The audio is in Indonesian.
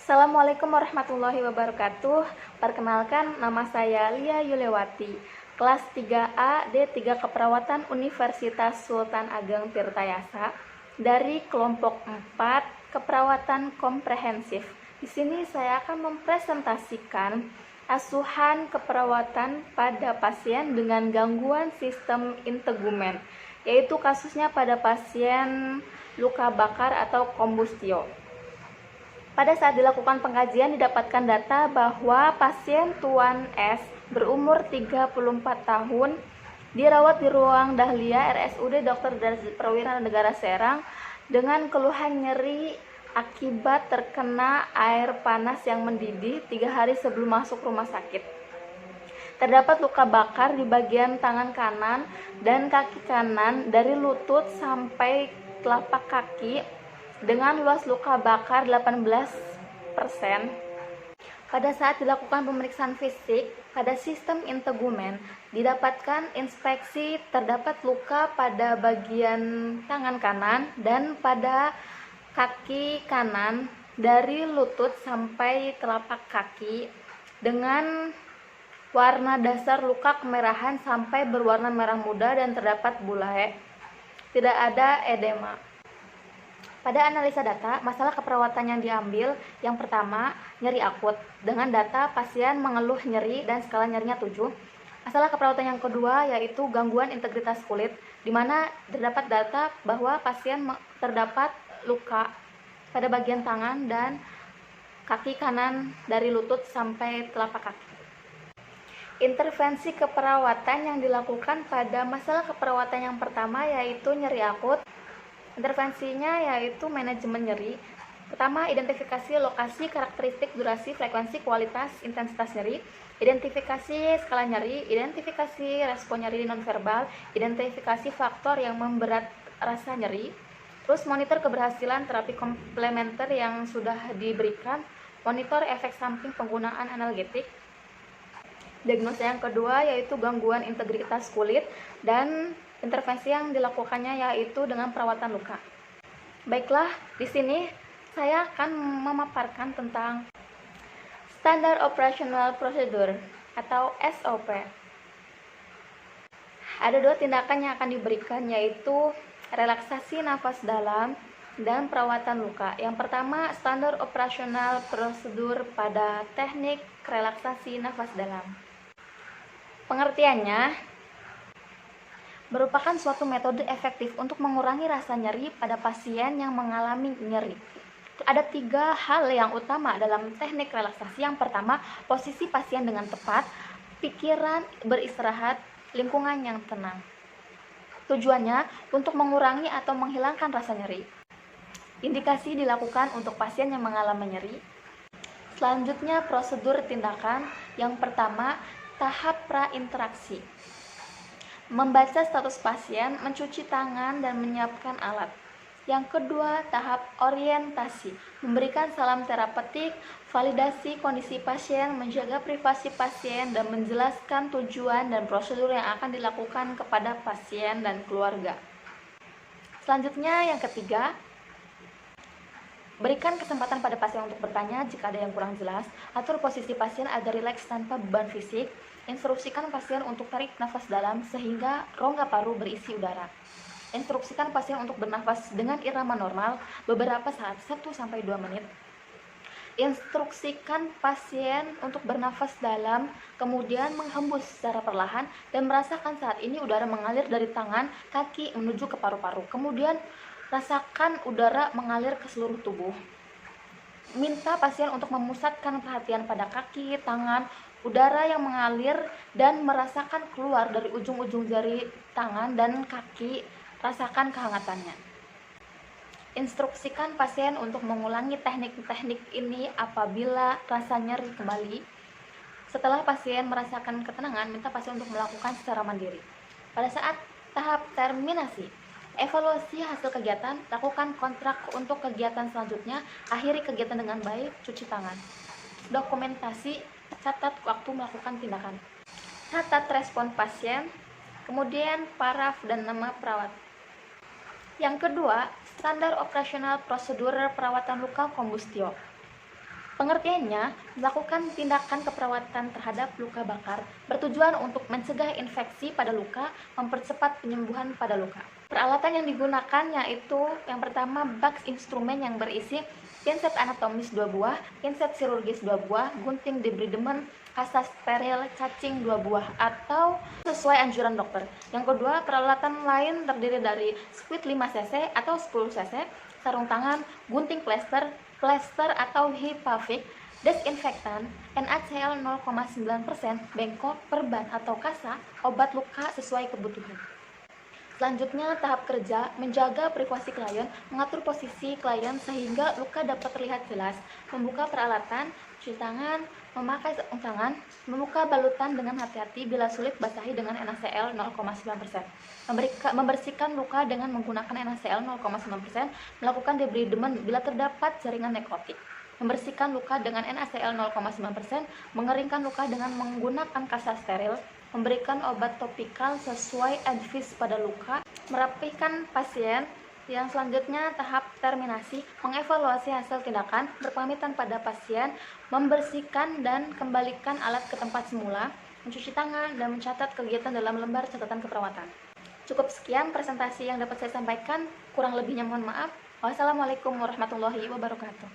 Assalamualaikum warahmatullahi wabarakatuh. Perkenalkan, nama saya Lia Yulewati, kelas 3A D3 Keperawatan Universitas Sultan Ageng Tirtayasa dari kelompok 4 Keperawatan Komprehensif. Di sini saya akan mempresentasikan asuhan keperawatan pada pasien dengan gangguan sistem integumen, yaitu kasusnya pada pasien luka bakar atau kombustio. Pada saat dilakukan pengkajian didapatkan data bahwa pasien Tuan S berumur 34 tahun dirawat di ruang Dahlia RSUD Dr. Darjat Prawira Negara Serang dengan keluhan nyeri akibat terkena air panas yang mendidih 3 hari sebelum masuk rumah sakit. Terdapat luka bakar di bagian tangan kanan dan kaki kanan dari lutut sampai telapak kaki dengan luas luka bakar 18%. Pada saat dilakukan pemeriksaan fisik pada sistem integumen, didapatkan inspeksi terdapat luka pada bagian tangan kanan dan pada kaki kanan dari lutut sampai telapak kaki dengan warna dasar luka kemerahan sampai berwarna merah muda dan terdapat bulae. Tidak ada edema. Pada analisa data, masalah keperawatan yang diambil, yang pertama, nyeri akut, dengan data pasien mengeluh nyeri dan skala nyerinya 7. Masalah keperawatan yang kedua yaitu gangguan integritas kulit, di mana terdapat data bahwa pasien terdapat luka pada bagian tangan dan kaki kanan dari lutut sampai telapak kaki. Intervensi keperawatan yang dilakukan pada masalah keperawatan yang pertama yaitu nyeri akut. Intervensinya yaitu manajemen nyeri. Pertama, identifikasi lokasi, karakteristik, durasi, frekuensi, kualitas, intensitas nyeri, identifikasi skala nyeri, identifikasi respon nyeri nonverbal, identifikasi faktor yang memberat rasa nyeri, terus monitor keberhasilan terapi komplementer yang sudah diberikan, monitor efek samping penggunaan analgetik. Diagnosa yang kedua yaitu gangguan integritas kulit dan intervensi yang dilakukannya yaitu dengan perawatan luka. Baiklah, di sini saya akan memaparkan tentang Standard Operational Procedure atau SOP. Ada 2 tindakan yang akan diberikan yaitu relaksasi nafas dalam dan perawatan luka. Yang pertama, Standard Operational Procedure pada teknik relaksasi nafas dalam. Pengertiannya merupakan suatu metode efektif untuk mengurangi rasa nyeri pada pasien yang mengalami nyeri. Ada 3 hal yang utama dalam teknik relaksasi. Yang pertama, posisi pasien dengan tepat, pikiran beristirahat, lingkungan yang tenang. Tujuannya untuk mengurangi atau menghilangkan rasa nyeri. Indikasi dilakukan untuk pasien yang mengalami nyeri. Selanjutnya, prosedur tindakan. Yang pertama, tahap prainteraksi. Membaca status pasien, mencuci tangan, dan menyiapkan alat. Yang kedua, tahap orientasi. Memberikan salam terapeutik, validasi kondisi pasien, menjaga privasi pasien, dan menjelaskan tujuan dan prosedur yang akan dilakukan kepada pasien dan keluarga. Selanjutnya, yang ketiga, berikan kesempatan pada pasien untuk bertanya jika ada yang kurang jelas. Atur posisi pasien agar rileks tanpa beban fisik. Instruksikan pasien untuk tarik nafas dalam sehingga rongga paru berisi udara. Instruksikan pasien untuk bernafas dengan irama normal beberapa saat 1-2 menit. Instruksikan pasien untuk bernafas dalam, kemudian menghembus secara perlahan dan merasakan saat ini udara mengalir dari tangan, kaki menuju ke paru-paru. Kemudian rasakan udara mengalir ke seluruh tubuh. Minta pasien untuk memusatkan perhatian pada kaki, tangan, udara yang mengalir dan merasakan keluar dari ujung-ujung jari tangan dan kaki, rasakan kehangatannya. Instruksikan pasien untuk mengulangi teknik-teknik ini apabila rasa nyeri kembali. Setelah pasien merasakan ketenangan, minta pasien untuk melakukan secara mandiri. Pada saat tahap terminasi, evaluasi hasil kegiatan, lakukan kontrak untuk kegiatan selanjutnya, akhiri kegiatan dengan baik, cuci tangan. Dokumentasi, catat waktu melakukan tindakan. Catat respon pasien, kemudian paraf dan nama perawat. Yang kedua, standar operasional prosedur perawatan luka kombustio. Pengertiannya, melakukan tindakan keperawatan terhadap luka bakar bertujuan untuk mencegah infeksi pada luka, mempercepat penyembuhan pada luka. Peralatan yang digunakan yaitu yang pertama box instrumen yang berisi pinset anatomis 2 buah, pinset chirurgis 2 buah, gunting debridement, kasa steril, cacing 2 buah atau sesuai anjuran dokter. Yang kedua, peralatan lain terdiri dari squid 5 cc atau 10 cc, sarung tangan, gunting plester atau hipavik, desinfektan, NaCl 0,9%, bengkok, perban atau kasa, obat luka sesuai kebutuhan. Selanjutnya, tahap kerja, menjaga privasi klien, mengatur posisi klien sehingga luka dapat terlihat jelas, membuka peralatan, cuci tangan, memakai sarung tangan, membuka balutan dengan hati-hati bila sulit basahi dengan NaCl 0,9%, membersihkan luka dengan menggunakan NaCl 0,9%, melakukan debridement bila terdapat jaringan nekrotik, membersihkan luka dengan NaCl 0,9%, mengeringkan luka dengan menggunakan kasa steril, memberikan obat topikal sesuai advis pada luka, merapihkan pasien. Yang selanjutnya tahap terminasi, mengevaluasi hasil tindakan, berpamitan pada pasien, membersihkan dan kembalikan alat ke tempat semula, mencuci tangan, dan mencatat kegiatan dalam lembar catatan keperawatan. Cukup sekian presentasi yang dapat saya sampaikan, kurang lebihnya mohon maaf. Wassalamualaikum warahmatullahi wabarakatuh.